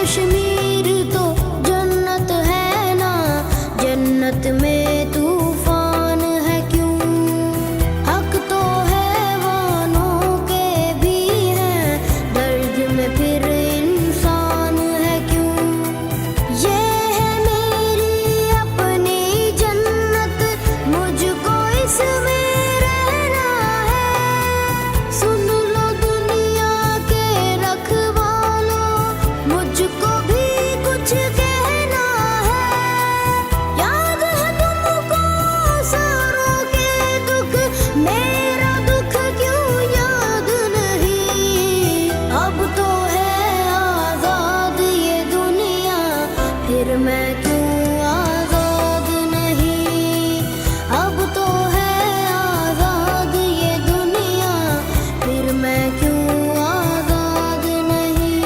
कश्मीर तो जन्नत है ना, जन्नत में तूफान है क्यों? हक तो हैवानों के भी हैं, दर्द में फिर इंसान है क्यों? ये है मेरी अपनी जन्नत, मुझको इसमें रहना है। सुन लो दुनिया के रखवालों, मुझको भी कुछ कहना है। याद है तुमको सारों के दुख, मेरा दुख क्यों याद नहीं? अब तो है आजाद ये दुनिया, फिर मैं क्यों आजाद नहीं? अब तो है आजाद ये दुनिया, फिर मैं क्यों आजाद नहीं?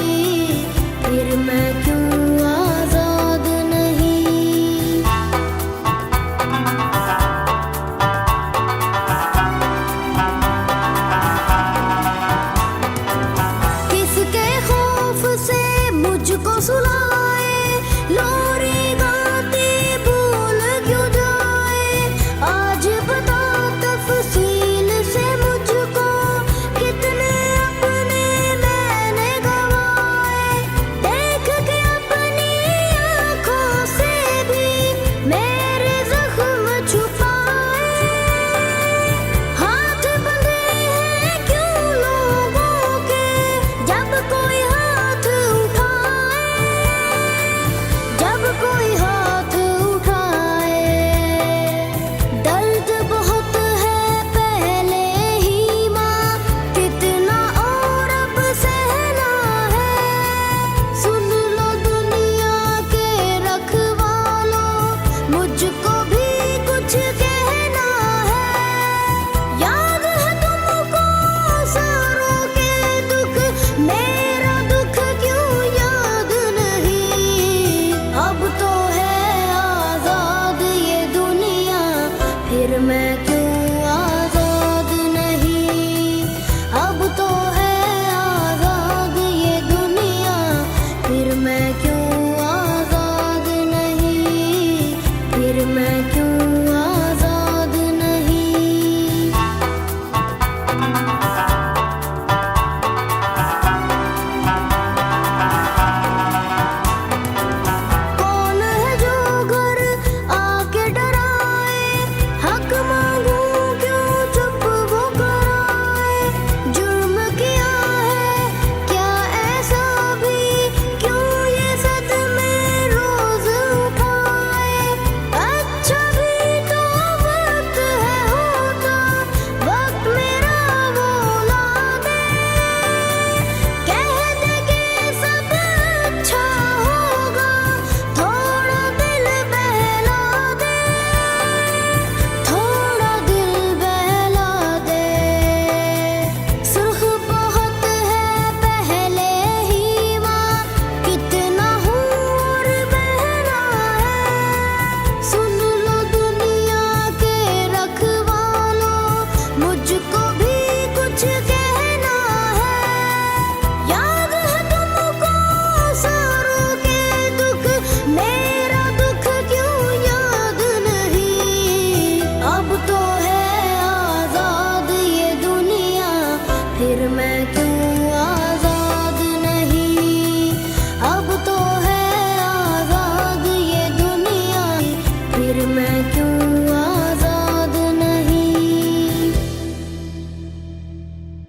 फिर मैं क्यों आजाद नहीं? किसके खौफ से मुझको सुलाए, लोरी गाती भूल क्यों जाए? आज बता तफसील से मुझको, कितने अपने मैंने गवाए। देख के अपनी आँखों से भी मेरे जख्म छुपाए। हाथ बंधे हैं क्यों लोगों के, जब कोई हाथ उठाए, जब कोई हाथ उठाए। दर्द बहुत है पहले ही माँ, कितना और अब सहना है। सुन लो दुनिया के रखवालों, मुझको भी कुछ कहना है। याद है तुमको सारों के दुख, मेरा दुख क्यों याद नहीं? अब तो है आजाद ये दुनिया, फिर मैं क्यों आजाद नहीं? अब तो है आजाद ये दुनिया, फिर मैं क्यों आजाद नहीं? फिर मैं क्यों आजाद नहीं? कौन है जो घर आके डराए, हक मांगू क्यों चुप वो कराए? जुर्म किया है क्या ऐसा भी, क्यों ये सदमे रोज उठाए? अच्छा भी तो वक्त है होता, वक्त मेरा वो ला दे। कह दे कि सब अच्छा होगा, थोड़ा दिल बहला दे, थोड़ा दिल बहला दे। सुर्ख बहुत है पहले ही माँ, कितना हूँ और बहना है। सुन लो दुनिया के रखवालों, मुझको भी कुछ कहना है। याद है तुमको सारों के दुख, मेरा दुख क्यों याद नहीं? अब तो है आजाद ये दुनिया, फिर मैं क्यों